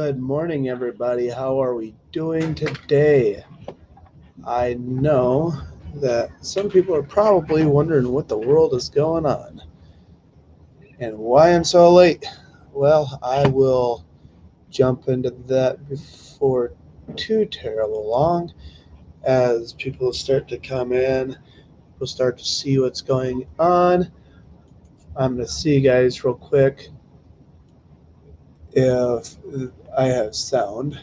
Good morning, everybody. How are we doing today? I know that some people are probably wondering what the world is going on and why I'm so late. Well, I will jump into that before too terrible long as people start to come in. We'll start to see what's going on. I'm going to see you guys real quick if I have sound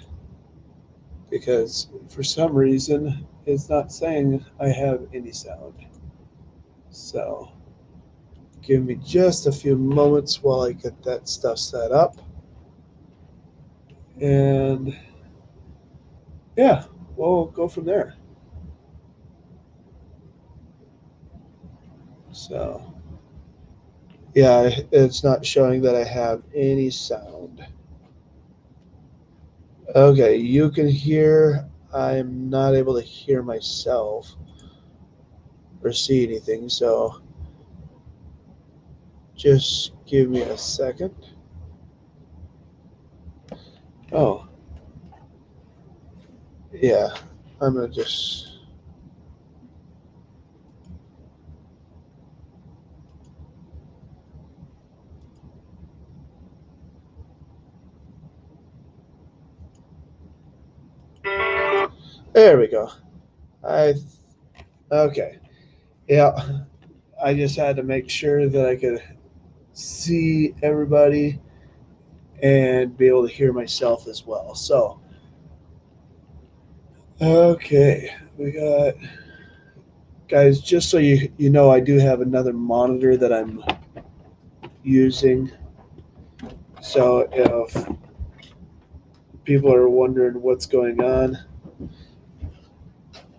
because for some reason it's not saying I have any sound. So give me just a few moments while I get that stuff set up. And yeah, we'll go from there. So yeah, it's not showing that I have any sound. Okay, you can hear. I'm not able to hear myself or see anything. So just give me a second. Oh, yeah. I'm going to just. There we go. I. Okay. Yeah. I just had to make sure that I could see everybody and be able to hear myself as well. So, okay, we got guys. Just so you know, I do have another monitor that I'm using. So if people are wondering what's going on,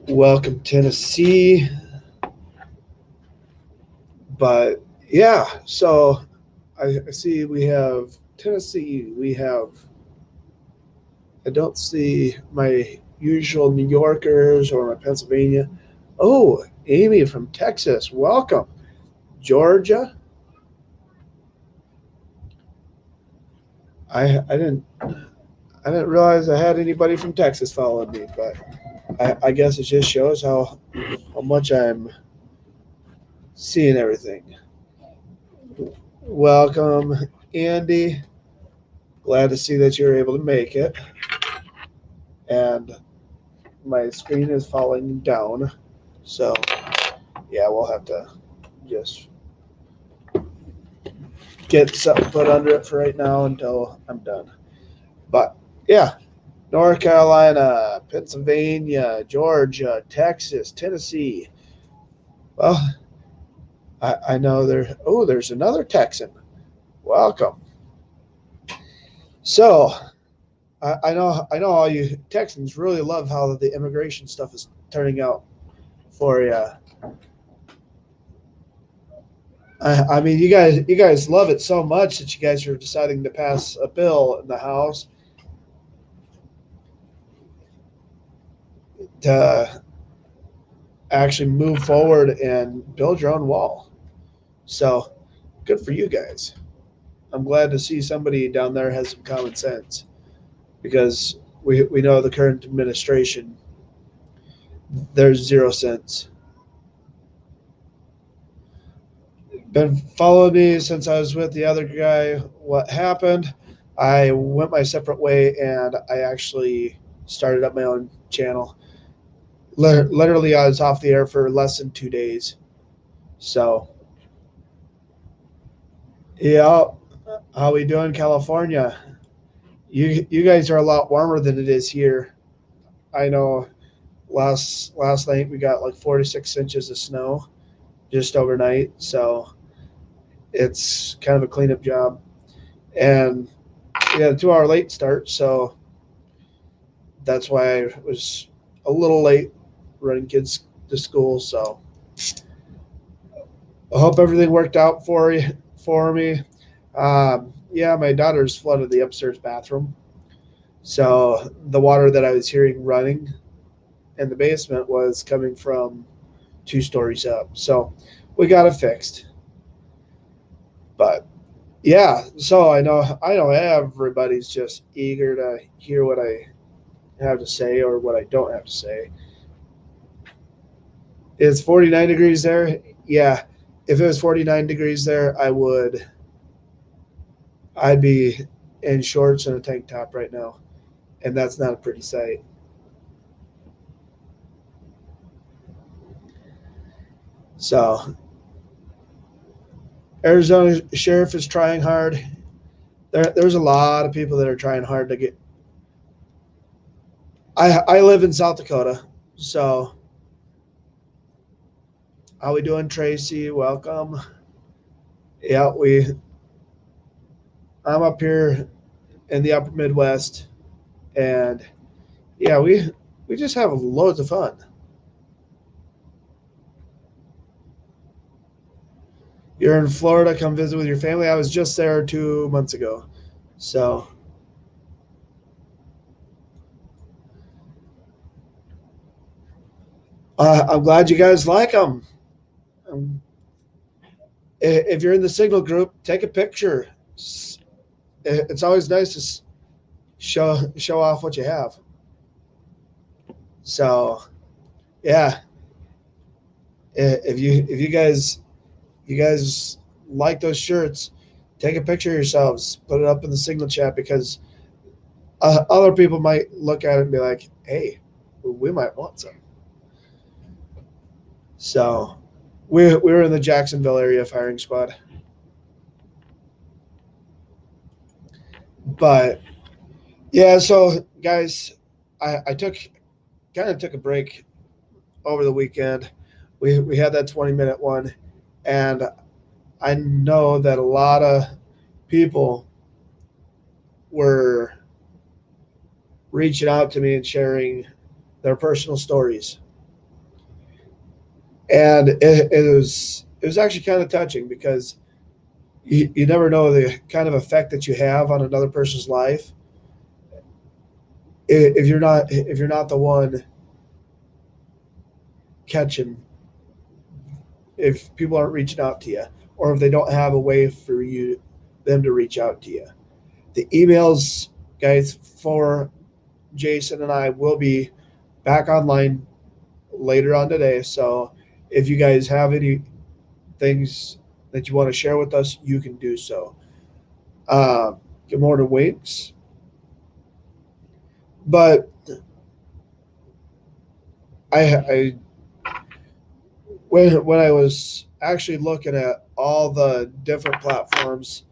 welcome Tennessee. But yeah, so I see we have Tennessee. We have. I don't see my usual New Yorkers or my Pennsylvania. Oh, Amy from Texas, welcome. Georgia. I didn't realize I had anybody from Texas following me, but I guess it just shows how much I'm seeing everything. Welcome, Andy. Glad to see that you're able to make it. And my screen is falling down, so yeah, we'll have to just get something put under it for right now until I'm done. But yeah, North Carolina, Pennsylvania, Georgia, Texas, Tennessee. Well, I know there. Oh, there's another Texan. Welcome. So I know all you Texans really love how the immigration stuff is turning out for you. I mean, you guys love it so much that you guys are deciding to pass a bill in the House to actually move forward and build your own wall. So good for you guys. I'm glad to see somebody down there has some common sense because we know the current administration, there's 0 sense. Been following me since I was with the other guy. What happened? I went my separate way and I actually started up my own channel. Literally, I was off the air for less than 2 days. So, yeah, how we doing, California? You guys are a lot warmer than it is here. I know last night we got like 46 inches of snow just overnight, so it's kind of a cleanup job. And we had a 2 hour late start, so that's why I was a little late running kids to school. So I hope everything worked out for me. Yeah, my daughter's flooded the upstairs bathroom, so the water that I was hearing running in the basement was coming from 2 stories up. So we got it fixed. But Yeah, so I know everybody's just eager to hear what I have to say or what I don't have to say. It's 49 degrees there. Yeah, if it was 49 degrees there, I'd be in shorts and a tank top right now, and that's not a pretty sight. So Arizona sheriff is trying hard. There's a lot of people that are trying hard to get. I live in South Dakota, so how we doing, Tracy? Welcome. Yeah, I'm up here in the Upper Midwest, and yeah, we just have loads of fun. You're in Florida, come visit with your family. I was just there 2 months ago, so I'm glad you guys like them. Um, if you're in the Signal group, take a picture. It's always nice to show off what you have. So yeah, if you guys like those shirts, take a picture of yourselves, put it up in the Signal chat because other people might look at it and be like, "Hey, we might want some." So we were in the Jacksonville area firing squad, but yeah. So guys, I took a break over the weekend. We had that 20-minute one, and I know that a lot of people were reaching out to me and sharing their personal stories, and it was actually kind of touching because you never know the kind of effect that you have on another person's life if you're not the one catching, if people aren't reaching out to you, or if they don't have a way for them to reach out to you. The emails, guys, for Jason and I will be back online later on today. So if you guys have any things that you want to share with us, you can do so. Good morning, Winks. But I when I was actually looking at all the different platforms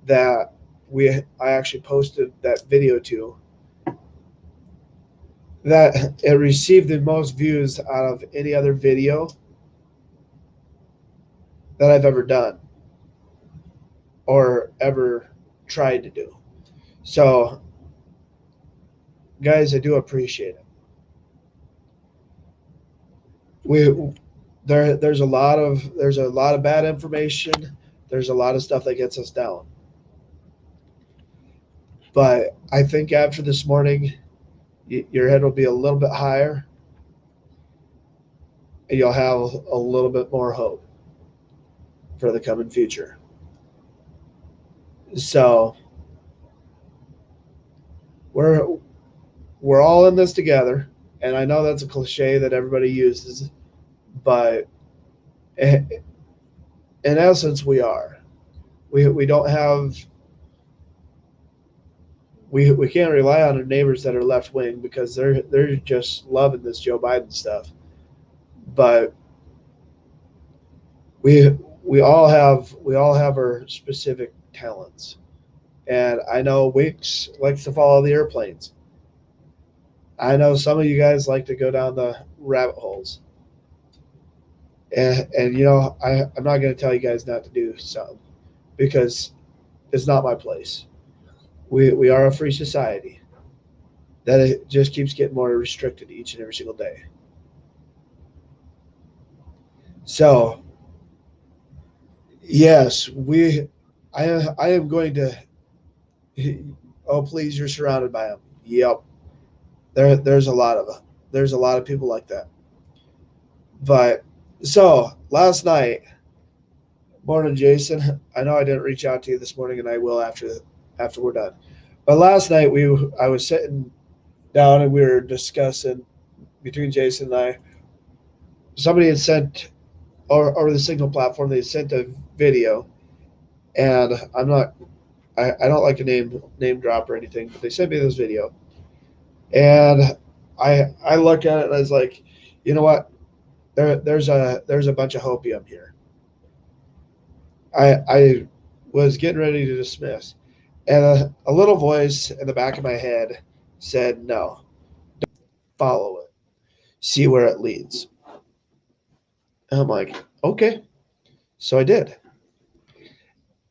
that I actually posted that video to, that it received the most views out of any other video that I've ever done or ever tried to do. So, guys, I do appreciate it. We there's a lot of bad information. There's a lot of stuff that gets us down. But I think after this morning, your head will be a little bit higher, and you'll have a little bit more hope for the coming future. So we're we're all in this together, and I know that's a cliche that everybody uses, but in essence, we are. We don't have we can't rely on our neighbors that are left wing because they're just loving this Joe Biden stuff. But we we all have our specific talents, and I know Weeks likes to follow the airplanes. I know some of you guys like to go down the rabbit holes, and I'm not going to tell you guys not to do something because it's not my place. We are a free society that it just keeps getting more restricted each and every single day. So yes, I am going to. Oh, please, you're surrounded by them. Yep, there's a lot of them. There's a lot of people like that. But so last night, Morning, Jason. I know I didn't reach out to you this morning, and I will after we're done. But last night I was sitting down and we were discussing between Jason and I. Somebody had sent over the Signal platform. They sent a video, and I don't like to name drop or anything, but they sent me this video, and I looked at it and I was like, you know what? There's a bunch of hopium here. I was getting ready to dismiss, and a little voice in the back of my head said, "No, follow it, see where it leads." And I'm like, "Okay," so I did,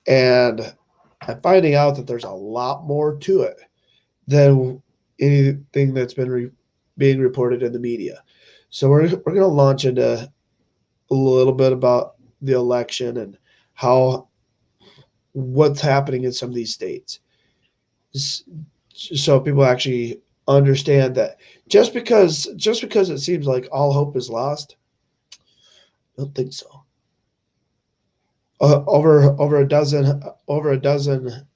and I'm finding out that there's a lot more to it than anything that's been being reported in the media. So we're going to launch into a little bit about the election and how what's happening in some of these states, so people actually understand that just because it seems like all hope is lost, I don't think so. Over a dozen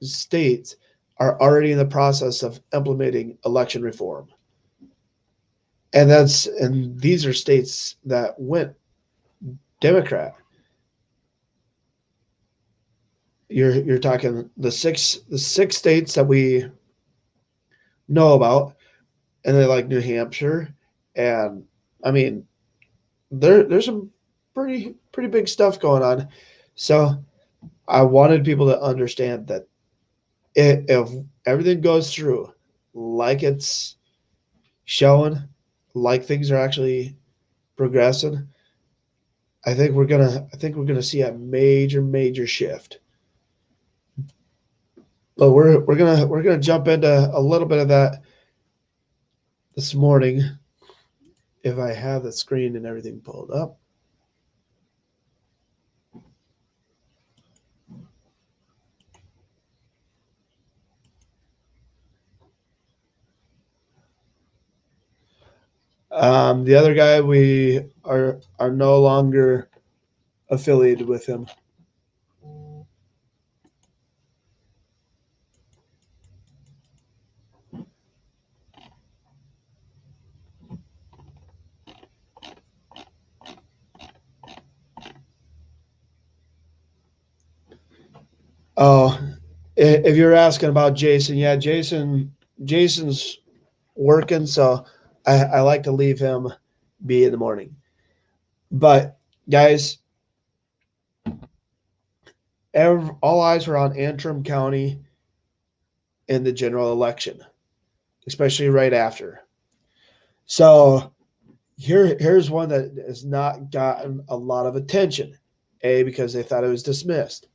states are already in the process of implementing election reform, and these are states that went Democrat. You're talking the six states that we know about, and they like New Hampshire, and I mean there's some pretty big stuff going on. So I wanted people to understand that if everything goes through like it's showing, like things are actually progressing, I think we're gonna see a major shift. But we're gonna jump into a little bit of that this morning if I have the screen and everything pulled up. The other guy, we are no longer affiliated with him. Oh, if you're asking about Jason, yeah, Jason's working, so I like to leave him be in the morning. But guys, all eyes were on Antrim County in the general election, especially right after. So here's one that has not gotten a lot of attention. A, because they thought it was dismissed.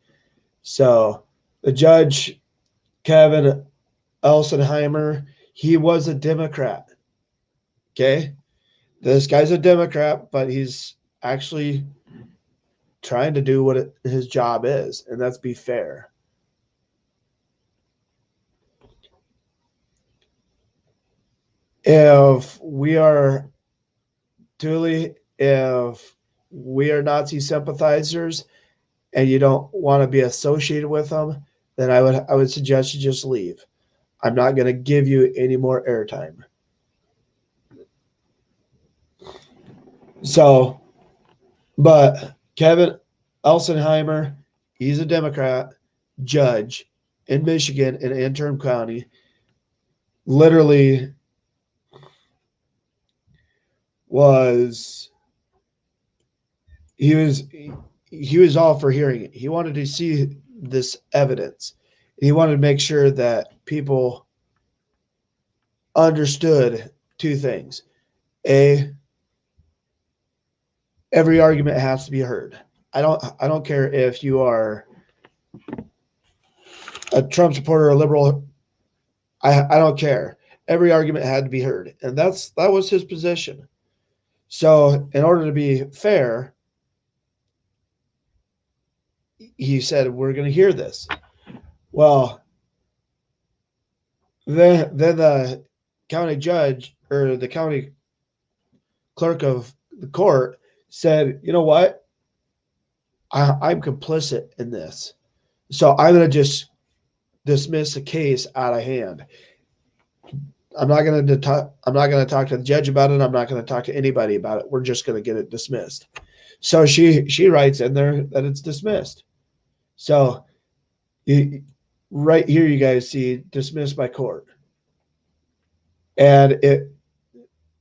So the judge, Kevin Elsenheimer, he was a Democrat. Okay. This guy's a Democrat, but he's actually trying to do what his job is, and that's be fair. If we are if we are Nazi sympathizers and you don't want to be associated with them, then I would suggest you just leave. I'm not going to give you any more airtime. So, but Kevin Elsenheimer, he's a Democrat judge in Michigan in Antrim County. Literally was he was all for hearing it. He wanted to see this evidence. He wanted to make sure that people understood two things. A, every argument has to be heard. I don't care if you are a Trump supporter or a liberal. I don't care. Every argument had to be heard. And that was his position. So in order to be fair, he said, we're going to hear this. Well, then the county judge or the county clerk of the court said, you know what? I'm complicit in this. So I'm going to just dismiss the case out of hand. I'm not going to talk to the judge about it. I'm not going to talk to anybody about it. We're just going to get it dismissed. So she writes in there that it's dismissed. So right here, you guys see dismissed by court, and it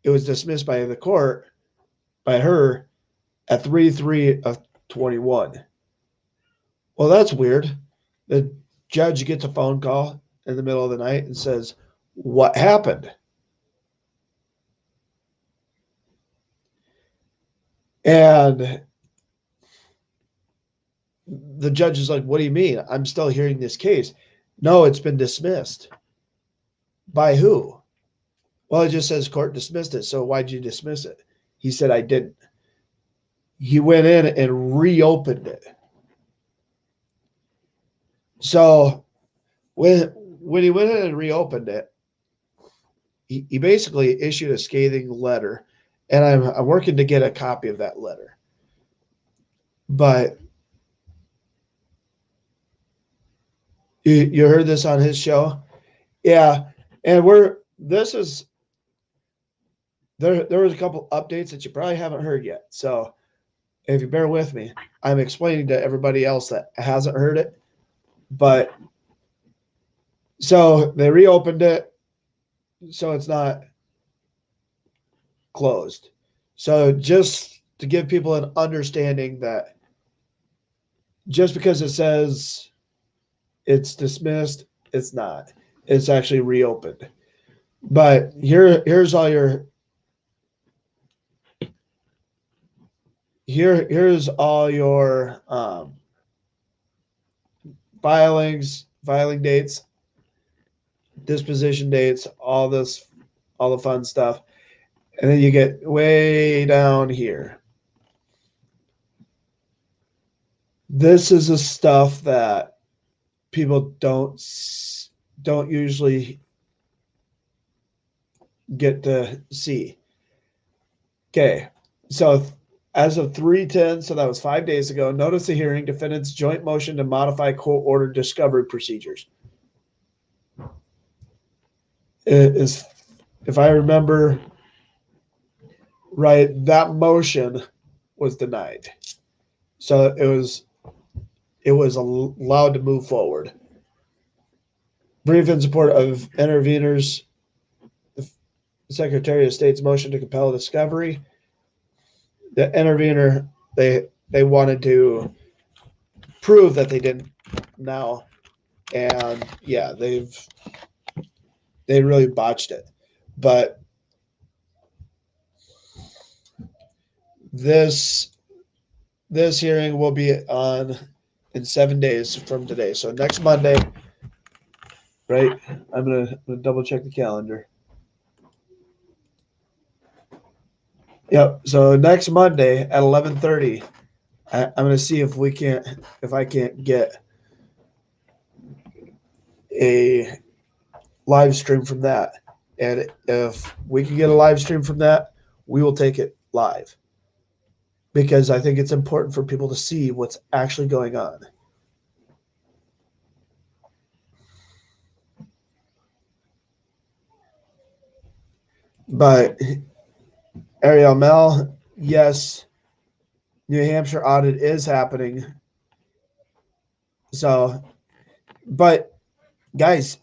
was dismissed by the court by her at 3/3/21. Well, that's weird. The judge gets a phone call in the middle of the night and says, "What happened?" And the judge is like, "What do you mean? I'm still hearing this case." "No, it's been dismissed." "By who?" "Well, it just says court dismissed it. So why'd you dismiss it?" He said, "I didn't." He went in and reopened it. So when he went in and reopened it, he basically issued a scathing letter, and I'm working to get a copy of that letter. But you heard this on his show? Yeah. And there was a couple updates that you probably haven't heard yet. So if you bear with me, I'm explaining to everybody else that hasn't heard it. But so they reopened it, so it's not closed. So just to give people an understanding that just because it says it's dismissed, it's not. It's actually reopened. But here's all your here's all your filing dates, disposition dates, all the fun stuff. And then you get way down here. This is the stuff that people don't usually get to see. Okay, so as of 3/10, so that was 5 days ago, notice the hearing, defendant's joint motion to modify court-ordered discovery procedures. Is, if I remember right, that motion was denied. So it was allowed to move forward. Brief in support of interveners, the Secretary of State's motion to compel discovery. The intervener, they wanted to prove that they didn't now, and yeah, they really botched it. But this hearing will be on in 7 days from today. So next Monday, right? I'm gonna double check the calendar. Yep. So next Monday at 11:30, I'm gonna see if I can't get a live stream from that. And if we can get a live stream from that, we will take it live. Because I think it's important for people to see what's actually going on. But Ariel Mel, yes, New Hampshire audit is happening. So, but guys,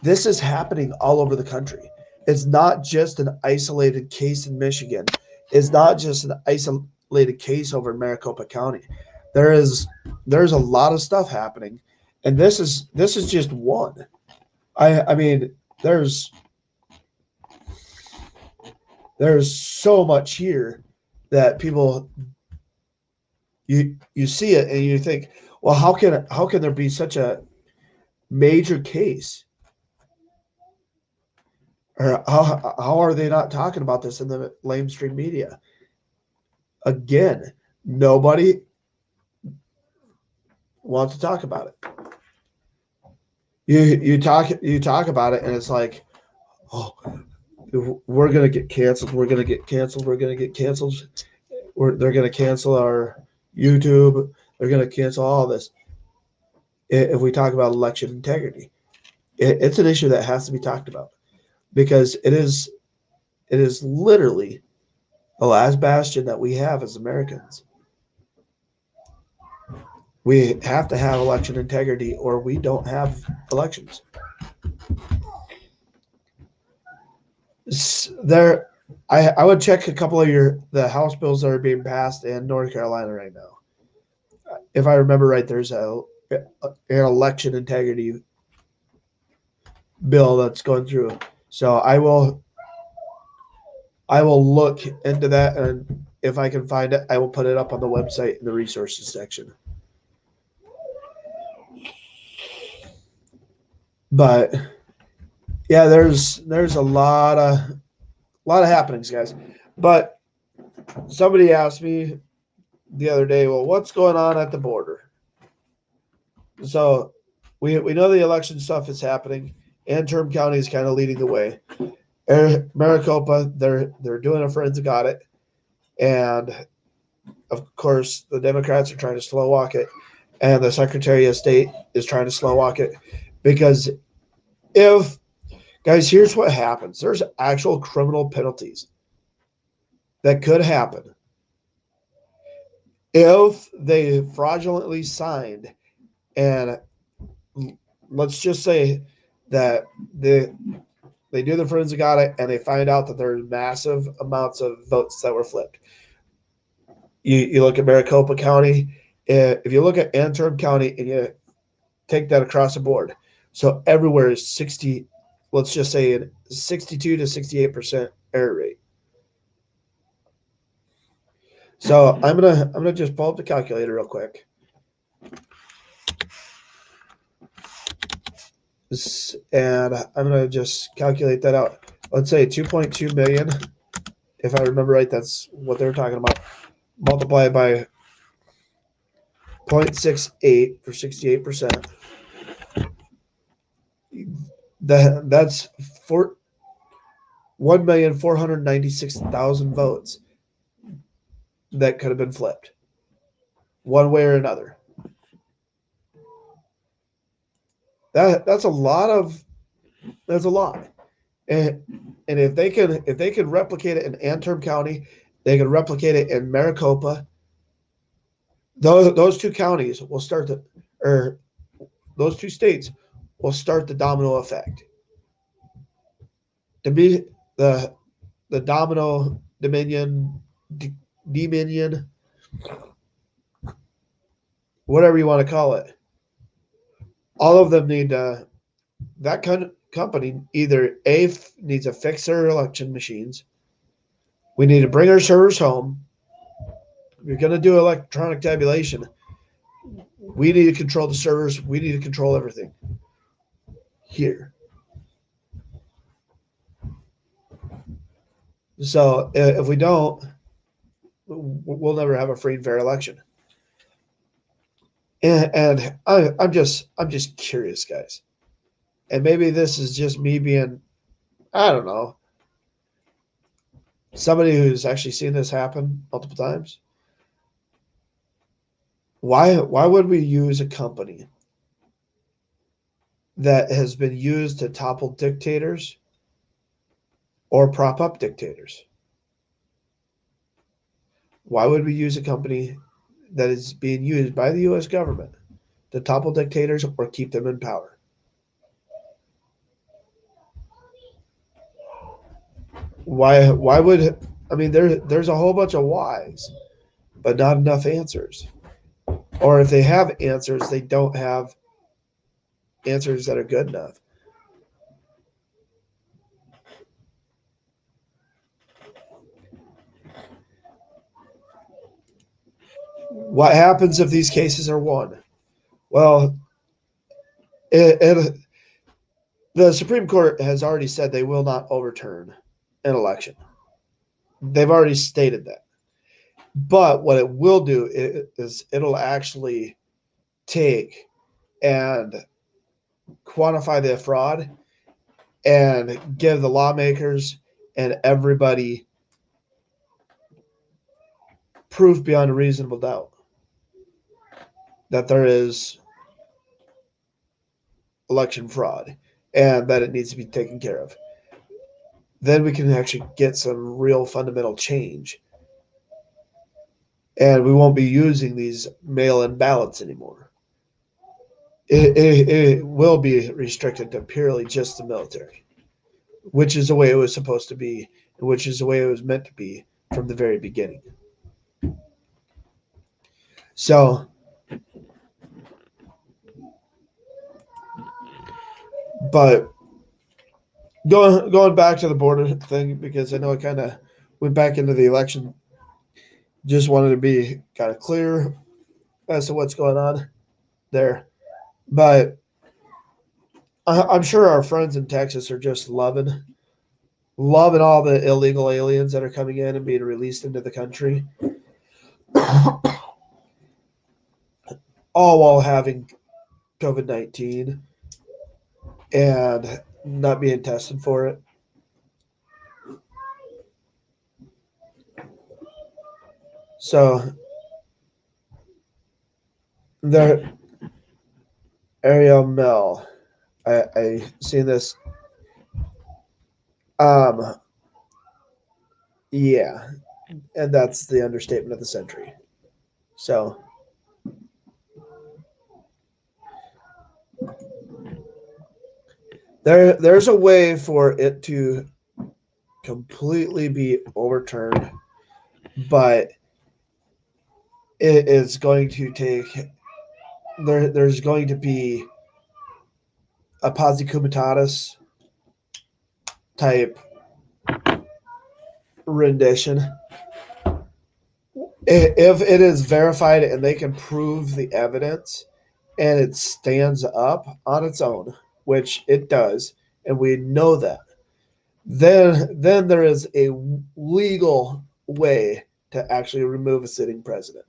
this is happening all over the country. It's not just an isolated case in Michigan. It's not just an isolated case over in Maricopa County. There's a lot of stuff happening, and this is just one. I mean, there's so much here that people you see it and you think, well, how can there be such a major case? Or how are they not talking about this in the mainstream media? Again, nobody wants to talk about it. You talk about it, and it's like, oh, we're gonna get canceled. We're gonna get canceled. We're gonna get canceled. They're gonna cancel our YouTube. They're going to cancel all this. If we talk about election integrity, it's an issue that has to be talked about because it is literally the last bastion that we have as Americans. We have to have election integrity or we don't have elections. There, I would check a couple of the House bills that are being passed in North Carolina right now. If I remember right, there's an election integrity bill that's going through. So I will look into that, and if I can find it, I will put it up on the website in the resources section. But yeah, there's a lot of happenings, guys. But somebody asked me the other day, well, what's going on at the border? So we know the election stuff is happening. Antrim County is kind of leading the way. Maricopa, they're doing a forensic audit, and of course the Democrats are trying to slow walk it, and the Secretary of State is trying to slow walk it because if guys, here's what happens: there's actual criminal penalties that could happen if they fraudulently signed, and let's just say that they do the forensic audit and they find out that there's massive amounts of votes that were flipped. You look at Maricopa County. If you look at Antrim County and you take that across the board, so everywhere is 60. Let's just say 62 to 68% error rate. So I'm gonna just pull up the calculator real quick. And I'm gonna just calculate that out. Let's say 2.2 million. If I remember right, that's what they're talking about. Multiply by 0.68 for 68%. That's 1,496,000 votes that could have been flipped one way or another. That's a lot. And if they can replicate it in Antrim County, they can replicate it in Maricopa. Those two counties will start those two states will start the domino effect. To be the domino dominion, whatever you want to call it. All of them need that company either needs to fix their election machines. We need to bring our servers home. If you're going to do electronic tabulation, we need to control the servers. We need to control everything here. So if we don't, we'll never have a free and fair election. And I'm just curious, guys. And maybe this is just me being, I don't know, somebody who's actually seen this happen multiple times. Why would we use a company that has been used to topple dictators or prop up dictators? Why would we use a company that is being used by the U.S. government to topple dictators or keep them in power? Why would, I mean, there's a whole bunch of whys, but not enough answers. Or if they have answers, they don't have answers that are good enough. What happens if these cases are won? Well, the Supreme Court has already said they will not overturn an election. They've already stated that. But what it will do is it'll actually take and quantify the fraud and give the lawmakers and everybody proof beyond a reasonable doubt. that there is election fraud and that it needs to be taken care of. Then we can actually get some real fundamental change. And we won't be using these mail in ballots anymore. It will be restricted to purely just the military, which is the way it was supposed to be, and which is the way it was meant to be from the very beginning. So, but going back to the border thing, because I know it kind of went back into the election. Just wanted to be kind of clear as to what's going on there. But I'm sure our friends in Texas are just loving all the illegal aliens that are coming in and being released into the country, all while having COVID-19 and not being tested for it. So there, Ariel Mel, I seen this. Um, yeah, and that's the understatement of the century. So there's a way for it to completely be overturned, but it is going to take there's going to be a posse comitatus type rendition. If it is verified and they can prove the evidence and it stands up on its own, which it does, and we know that, then there is a legal way to actually remove a sitting president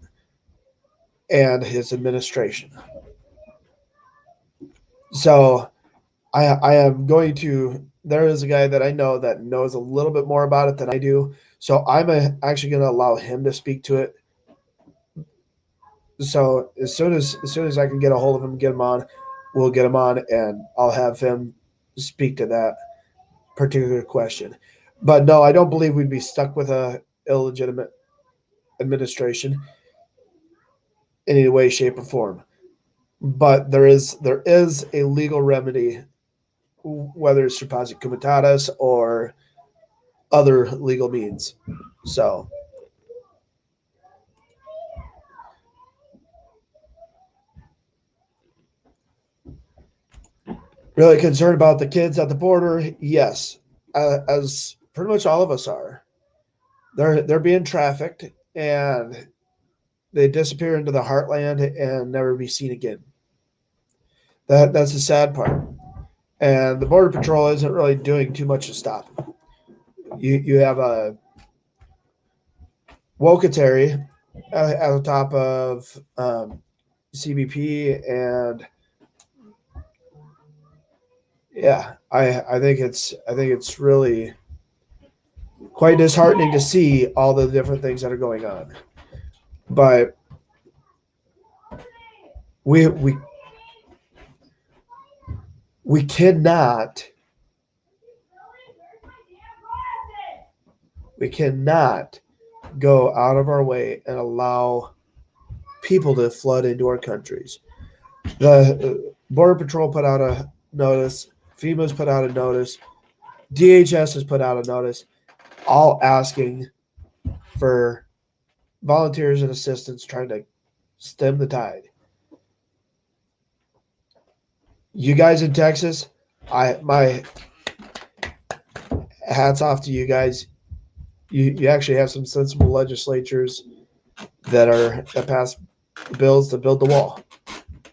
and his administration. So I am going to. There is a guy that I know that knows a little bit more about it than I do. So actually going to allow him to speak to it. So as soon as I can get a hold of him, get him on, we'll get him on, and I'll have him speak to that particular question. But no, I don't believe we'd be stuck with a illegitimate administration in any way, shape, or form. But there is a legal remedy, whether it's suppository comitatus or other legal means. So really concerned about the kids at the border, yes, as pretty much all of us are. They're being trafficked and they disappear into the heartland and never be seen again. That's the sad part. And the border patrol isn't really doing too much to stop it. You have a Wokatary at the top of CBP, and yeah, I think it's really quite disheartening to see all the different things that are going on. But we we we cannot go out of our way and allow people to flood into our countries. The Border Patrol put out a notice, FEMA's put out a notice, DHS has put out a notice, all asking for volunteers and assistants trying to stem the tide. You guys in Texas, my hats off to you guys. You actually have some sensible legislatures that pass bills to build the wall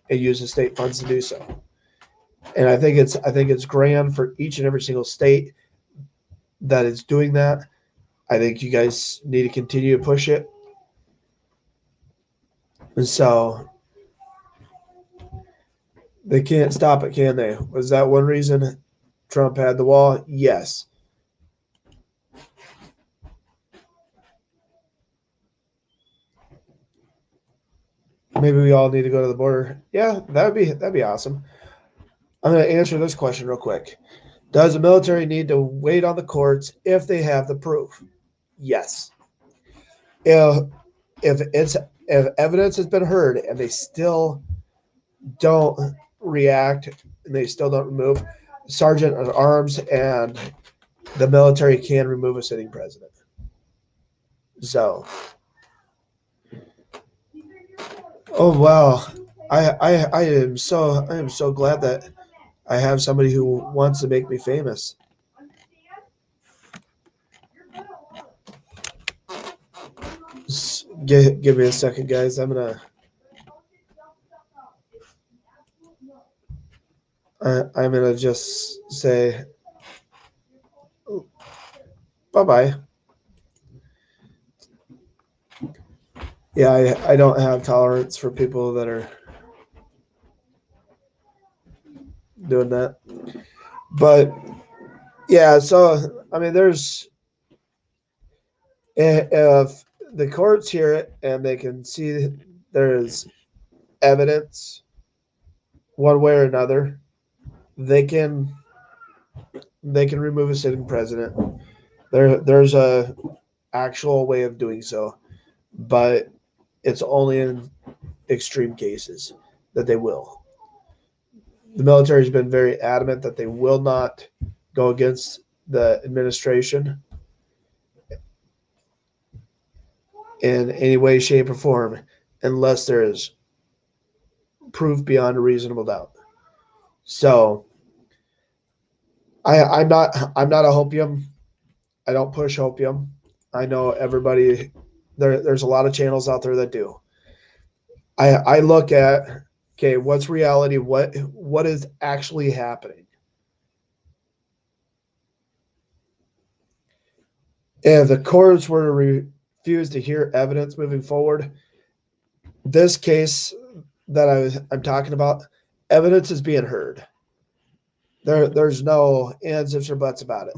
and use the state funds to do so. And I think it's grand for each and every single state that is doing that. I think you guys need to continue to push it. And so they can't stop it, can they? Was that one reason Trump had the wall? Yes. maybe we all need to go to the border. Yeah, that'd be awesome. I'm going to answer this question real quick. Does the military need to wait on the courts if they have the proof? Yes. If if evidence has been heard and they still don't react and they still don't remove, sergeant at arms and the military can remove a sitting president. So, oh wow, I am so glad that I have somebody who wants to make me famous. Give me a second, guys. I'm gonna just say bye bye. Yeah, I don't have tolerance for people that are doing that. But yeah, so I mean, there's if the courts hear it and they can see there is evidence one way or another, they can they can remove a sitting president. There's a actual way of doing so, but it's only in extreme cases that they will. The military has been very adamant that they will not go against the administration in any way, shape, or form unless there is proof beyond a reasonable doubt. So I'm not a hopium. I don't push opium. I know everybody there's a lot of channels out there that do. I look at okay, what's reality? What is actually happening? If the courts were to refuse to hear evidence moving forward, this case that I'm talking about, evidence is being heard. There's no ands, ifs, or buts about it.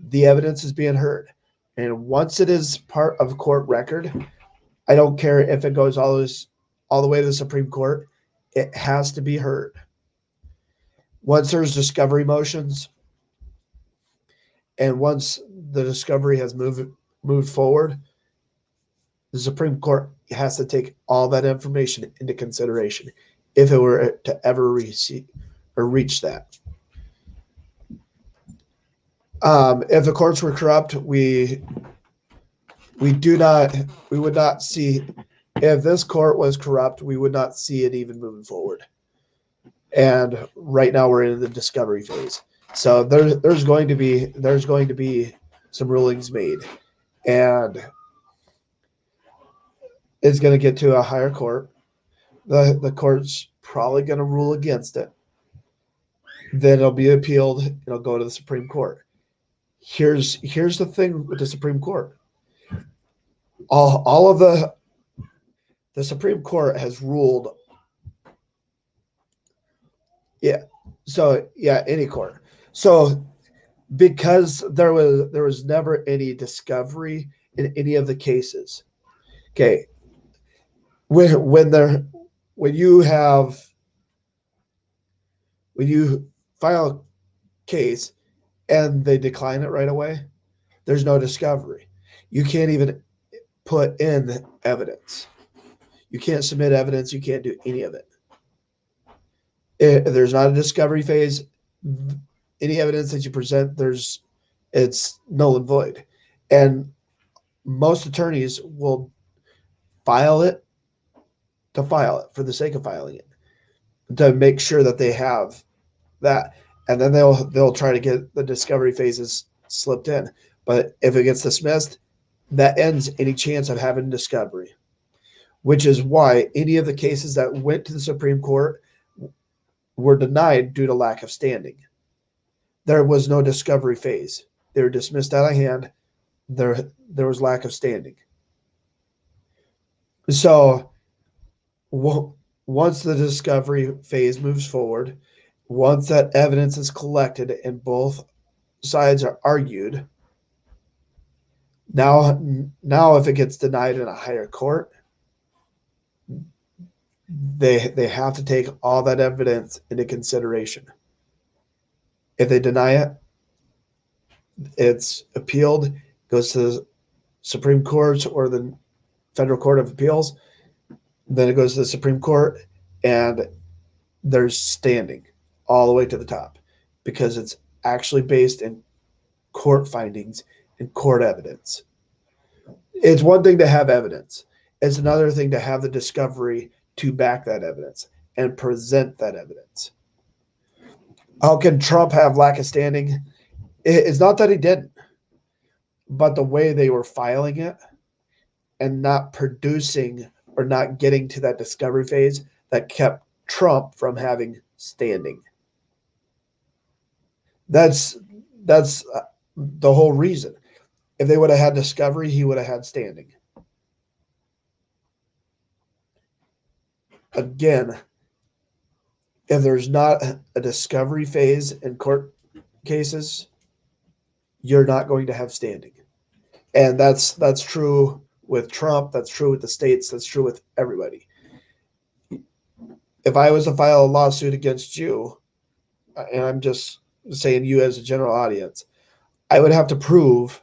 The evidence is being heard. And once it is part of court record, I don't care if it goes all the way to the Supreme Court. It has to be heard. Once there's discovery motions, and once the discovery has moved forward, the Supreme Court has to take all that information into consideration if it were to ever receive or reach that. If the courts were corrupt, we do not we would not see if this court was corrupt, we would not see it even moving forward. And right now we're in the discovery phase. So there's going to be some rulings made, and it's going to get to a higher court. The court's probably going to rule against it. Then it'll be appealed. It'll go to the Supreme Court. Here's the thing with the Supreme Court. All of the Supreme Court has ruled. Yeah. So yeah, any court. So because there was never any discovery in any of the cases. Okay. When there when you have when you file a case and they decline it right away, there's no discovery. You can't even put in evidence. You can't submit evidence. You can't do any of it. There's not a discovery phase. Any evidence that you present, it's null and void. And most attorneys will file it to file it for the sake of filing it, to make sure that they have that, and then they'll try to get the discovery phases slipped in. But if it gets dismissed, that ends any chance of having discovery, which is why any of the cases that went to the Supreme Court were denied due to lack of standing. There was no discovery phase. They were dismissed out of hand. There was lack of standing. So once the discovery phase moves forward, once that evidence is collected and both sides are argued, now if it gets denied in a higher court, they have to take all that evidence into consideration. If they deny it, it's appealed, goes to the Supreme Court or the Federal Court of Appeals. Then it goes to the Supreme Court, and there's standing all the way to the top because it's actually based in court findings and court evidence. It's one thing to have evidence. It's another thing to have the discovery to back that evidence and present that evidence. How can Trump have lack of standing? It's not that he didn't, but the way they were filing it and not producing or not getting to that discovery phase that kept Trump from having standing. That's the whole reason. If they would have had discovery, he would have had standing. Again, if there's not a discovery phase in court cases, you're not going to have standing. And that's true with Trump, that's true with the states, that's true with everybody. If I was to file a lawsuit against you, and I'm just saying you as a general audience, I would have to prove,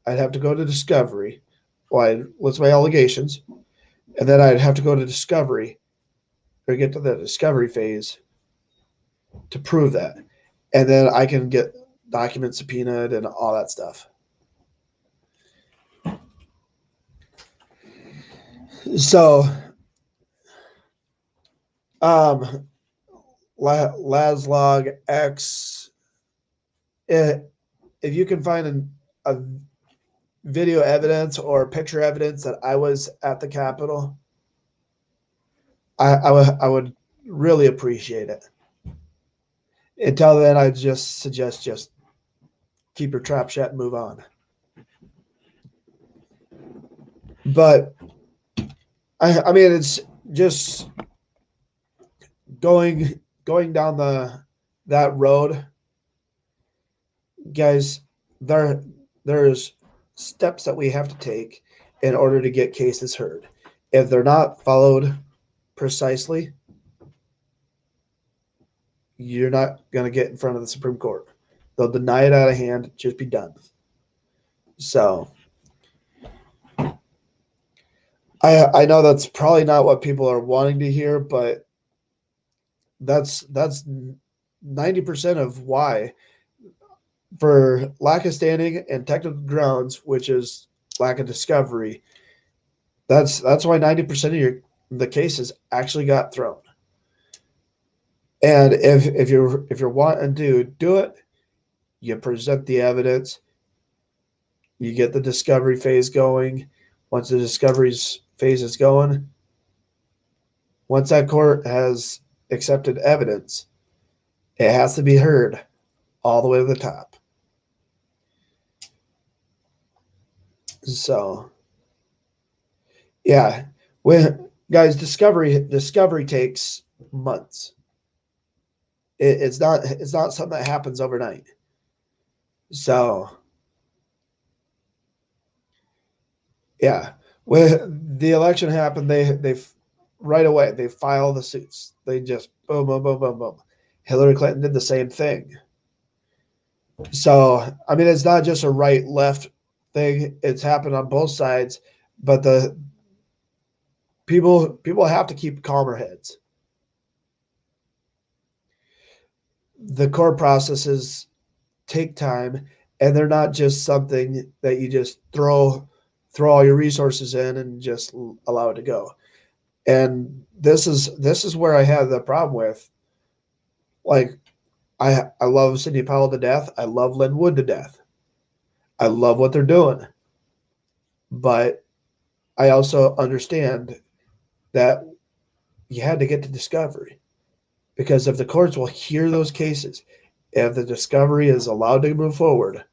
I'd have to go to discovery. Well, I'd list my allegations, and then I'd have to go to discovery or get to the discovery phase to prove that. And then I can get documents subpoenaed and all that stuff. So, Laslog X, if you can find a video evidence or picture evidence that I was at the Capitol, I would really appreciate it. Until then, I just suggest just keep your trap shut and move on. But I mean, it's just going down that road, guys. There's steps that we have to take in order to get cases heard. If they're not followed precisely, you're not going to get in front of the Supreme Court. They'll deny it out of hand, just be done. So I know that's probably not what people are wanting to hear, but that's 90% of why. For lack of standing and technical grounds, which is lack of discovery, that's why 90% of the cases actually got thrown. And if you're wanting to do it, you present the evidence, you get the discovery phase going. Once the discovery phase is going, once that court has accepted evidence, it has to be heard all the way to the top. So, yeah, guys, discovery takes months. It's not something that happens overnight. So, yeah, when the election happened, they right away they filed the suits. They just boom, boom, boom, boom, boom. Hillary Clinton did the same thing. So, I mean, it's not just a right-left thing. It's happened on both sides, but the people have to keep calmer heads. The court processes take time, and they're not just something that you just throw all your resources in and just allow it to go. And this is where I have the problem with, like, I love Sidney Powell to death. I love Lin Wood to death. I love what they're doing. But I also understand that you had to get to discovery. Because if the courts will hear those cases, if the discovery is allowed to move forward,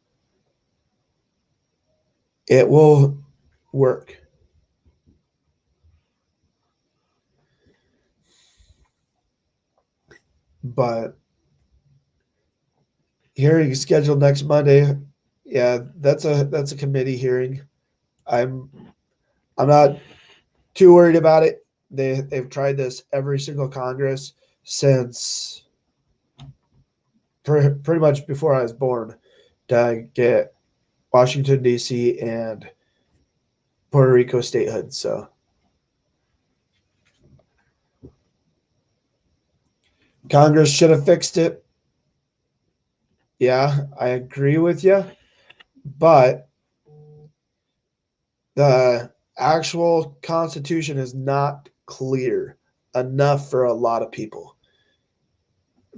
it will work. But hearing is scheduled next Monday. Yeah, that's a committee hearing. I'm not too worried about it. they've tried this every single Congress since pretty much before I was born to get Washington, D.C. and Puerto Rico statehood. So Congress should have fixed it. Yeah, I agree with you. But the actual Constitution is not clear enough for a lot of people.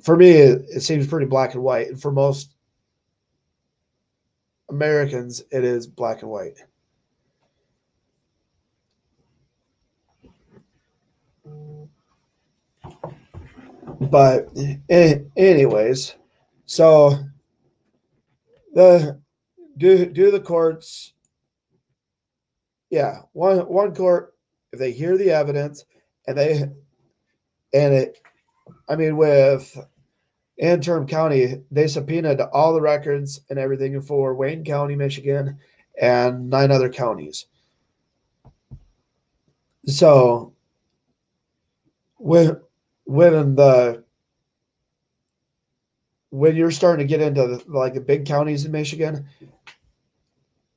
For me, it seems pretty black and white. And for most Americans, it is black and white. But anyways, so the do the courts, yeah, one court, if they hear the evidence and it, I mean, with Antrim County, they subpoenaed all the records and everything for Wayne County, Michigan, and 9 other counties. So when the when you're starting to get into like the big counties in Michigan,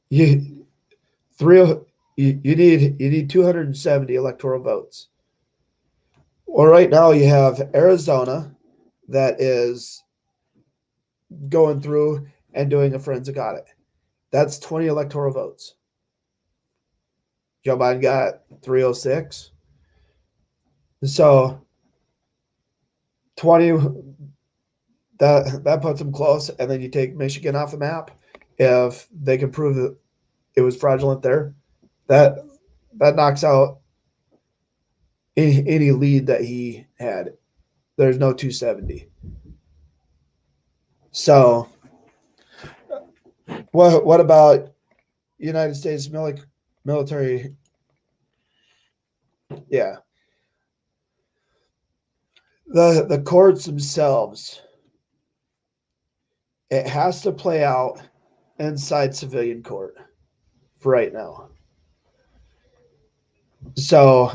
you you need 270 electoral votes. Well, right now you have Arizona that is going through and doing a forensic audit. That's 20 electoral votes. Joe Biden got 306. So 20, that puts them close, and then you take Michigan off the map. If they can prove that it was fraudulent there, that knocks out any lead that he had. There's no 270. So what about United States military? Yeah. The courts themselves, it has to play out inside civilian court for right now. So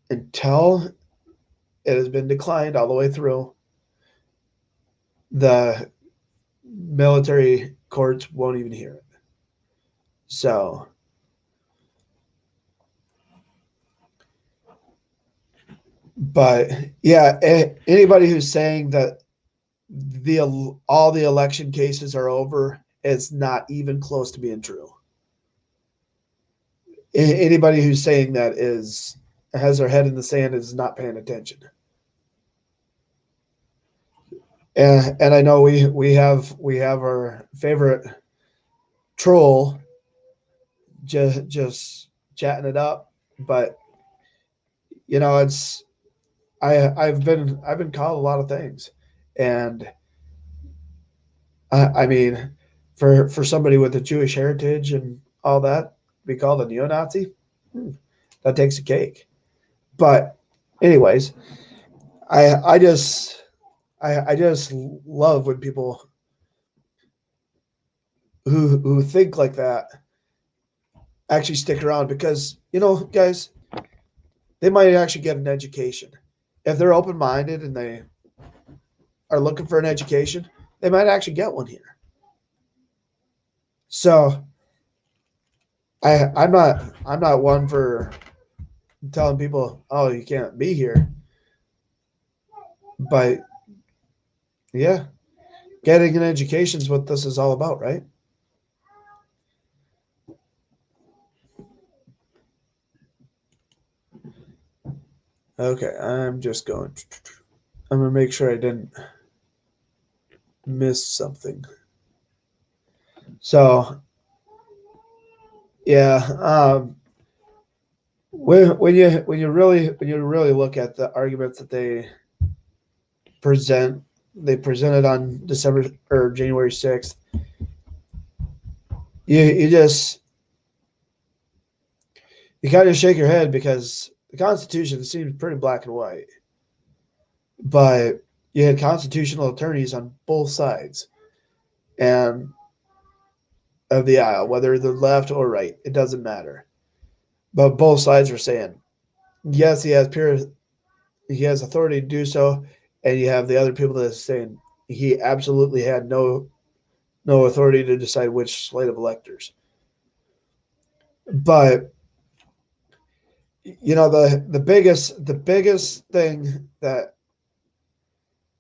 until it has been declined all the way through, the military courts won't even hear it. So but yeah, anybody who's saying that all the election cases are over, it's not even close to being true. Anybody who's saying that has their head in the sand, is not paying attention. And I know we have our favorite troll just chatting it up, but you know, it's I've been called a lot of things, and I mean, for somebody with a Jewish heritage and all that, be called a neo-Nazi, that takes a cake. But anyways, I just love when people who think like that actually stick around, because you know, guys, they might actually get an education if they're open-minded and they are looking for an education. They might actually get one here. So I'm not one for telling people, oh, you can't be here. But yeah, getting an education is what this is all about, right? Okay, I'm going to make sure I didn't miss something. So yeah, when you really look at the arguments that they presented on December or January 6th, you kind of shake your head, because the Constitution seems pretty black and white, but you had constitutional attorneys on both sides and of the aisle, whether they're left or right, it doesn't matter. But both sides are saying yes, he has authority to do so, and you have the other people that are saying he absolutely had no authority to decide which slate of electors. But the biggest thing that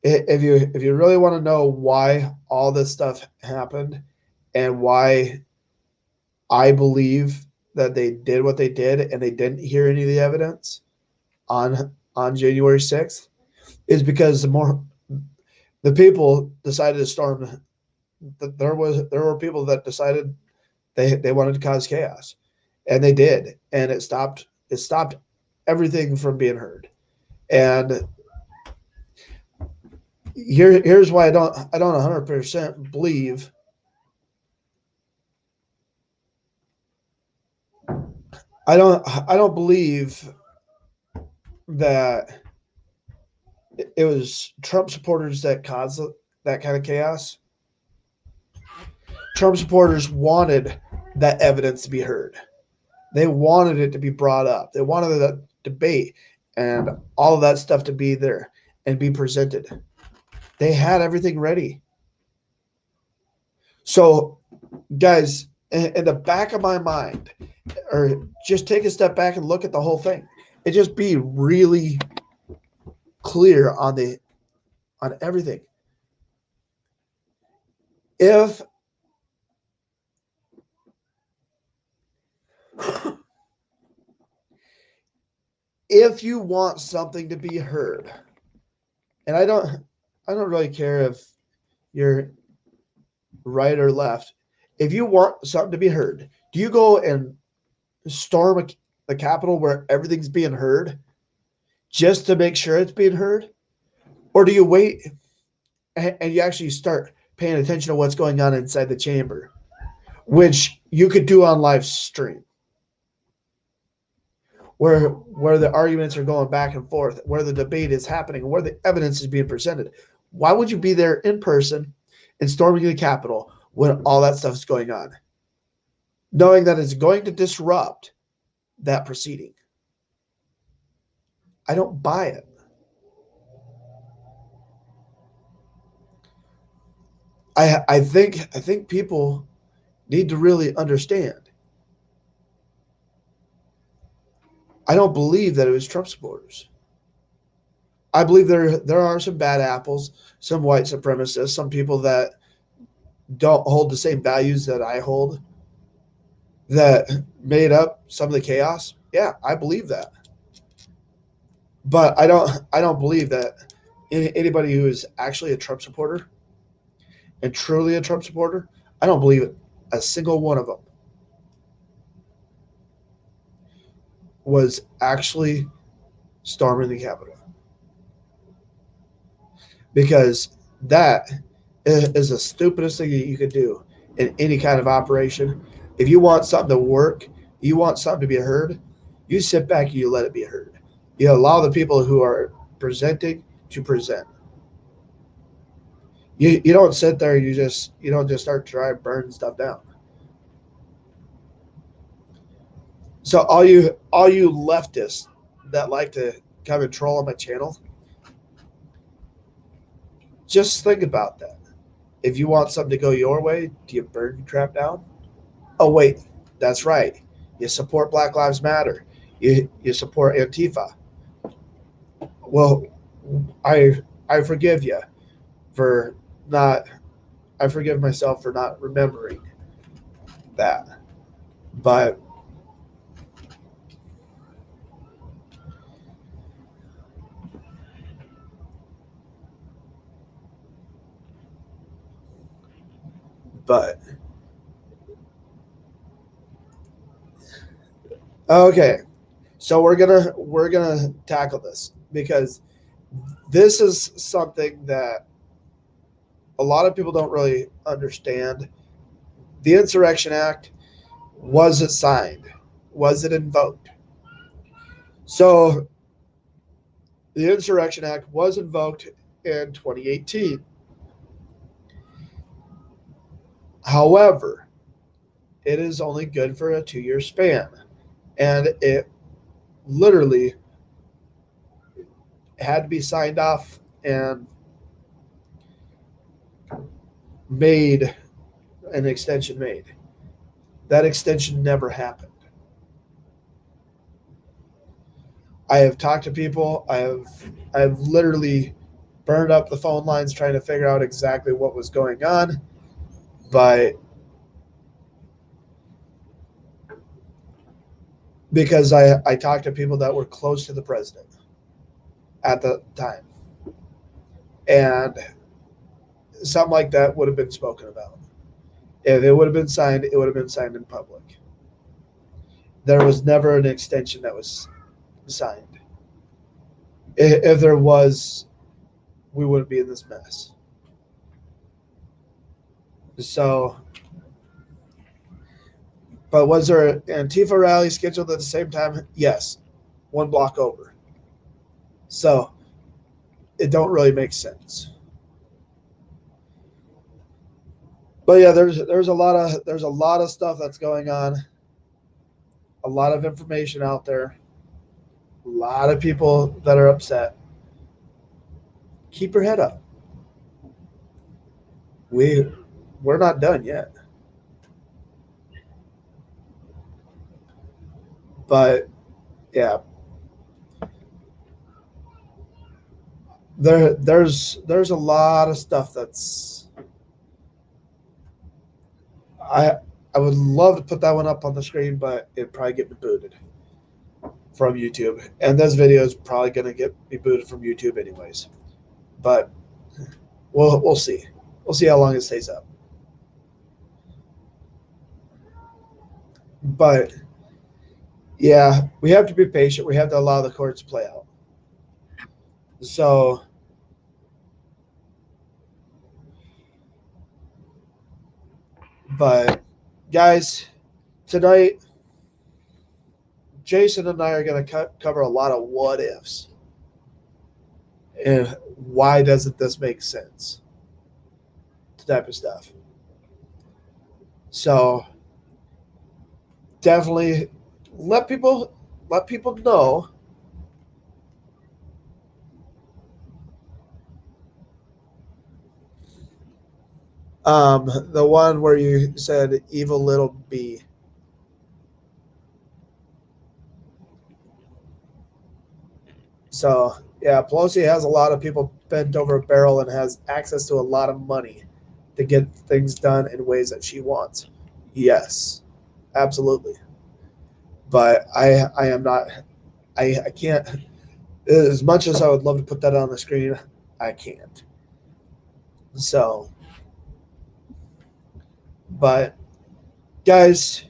if you really want to know why all this stuff happened and why I believe that they did what they did and they didn't hear any of the evidence on January 6th is because the people decided to storm. There were people that decided they wanted to cause chaos, and they did, and it stopped everything from being heard. And here's why I don't 100% believe. I don't believe that it was Trump supporters that caused that kind of chaos. Trump supporters wanted that evidence to be heard. They wanted it to be brought up. They wanted that debate and all of that stuff to be there and be presented. They had everything ready. So, guys, in the back of my mind, or just take a step back and look at the whole thing, and just be really clear on everything. If if you want something to be heard, and I don't really care if you're right or left. If you want something to be heard, do you go and storm the Capitol where everything's being heard just to make sure it's being heard? Or do you wait and you actually start paying attention to what's going on inside the chamber, which you could do on live stream, where the arguments are going back and forth, where the debate is happening, where the evidence is being presented? Why would you be there in person and storming the Capitol when all that stuff is going on, knowing that it's going to disrupt that proceeding? I don't buy it. I think people need to really understand. I don't believe that it was Trump supporters. I believe there are some bad apples, some white supremacists, some people that don't hold the same values that I hold that made up some of the chaos. Yeah, I believe that. But I don't believe that anybody who is actually a Trump supporter and truly a Trump supporter, I don't believe a single one of them was actually storming the Capitol, because that is the stupidest thing that you could do in any kind of operation. If you want something to work, you want something to be heard, you sit back and you let it be heard. You allow the people who are presenting to present. You don't sit there. You don't just start trying to burn stuff down. So all you leftists that like to come and troll on my channel, just think about that. If you want something to go your way, do you burn your crap down? Oh wait, that's right. You support Black Lives Matter. You support Antifa. Well, I forgive you for not. I forgive myself for not remembering that. But but okay. So we're gonna tackle this because this is something that a lot of people don't really understand. The Insurrection Act, was it signed? Was it invoked? So the Insurrection Act was invoked in 2018. However, it is only good for a 2-year span. And it literally had to be signed off and made an extension made. That extension never happened. I have talked to people. I've literally burned up the phone lines trying to figure out exactly what was going on. But because I talked to people that were close to the president at the time. And something like that would have been spoken about. If it would have been signed, it would have been signed in public. There was never an extension that was signed. If there was, we wouldn't be in this mess. So, but was there an Antifa rally scheduled at the same time? Yes, one block over. So, it don't really make sense. But yeah, there's a lot of stuff that's going on. A lot of information out there. A lot of people that are upset. Keep your head up. We're not done yet. But yeah, there's a lot of stuff that's I would love to put that one up on the screen, but it'd probably get me booted from YouTube. And this video is probably gonna get me booted from YouTube anyways. But we'll see. We'll see how long it stays up. But yeah, we have to be patient. We have to allow the courts to play out. So but guys, tonight Jason and I are going to cover a lot of what ifs. And why doesn't this make sense? Type of stuff. So definitely let people know the one where you said evil little bee. So yeah, Pelosi has a lot of people bent over a barrel and has access to a lot of money to get things done in ways that she wants. Yes, absolutely. But I am not. I can't. As much as I would love to put that on the screen, I can't. So, but guys,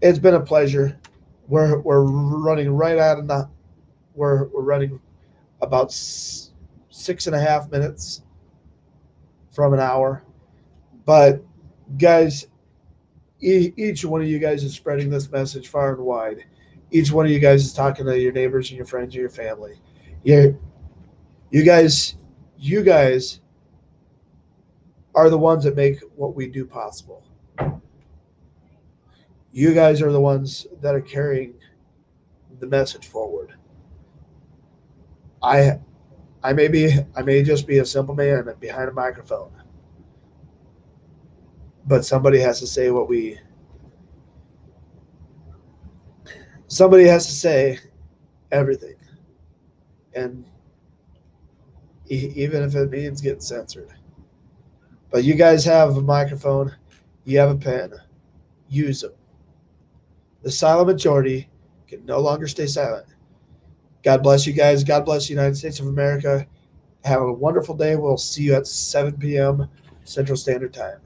it's been a pleasure. We're running right out of the. We're running about 6.5 minutes from an hour. But guys, each one of you guys is spreading this message far and wide. Each one of you guys is talking to your neighbors and your friends and your family. You guys are the ones that make what we do possible. You guys are the ones that are carrying the message forward. I may just be a simple man behind a microphone, but somebody has to say somebody has to say everything, and even if it means getting censored. But you guys have a microphone, you have a pen, use them. The silent majority can no longer stay silent. God bless you guys. God bless the United States of America. Have a wonderful day. We'll see you at 7 p.m. Central Standard Time.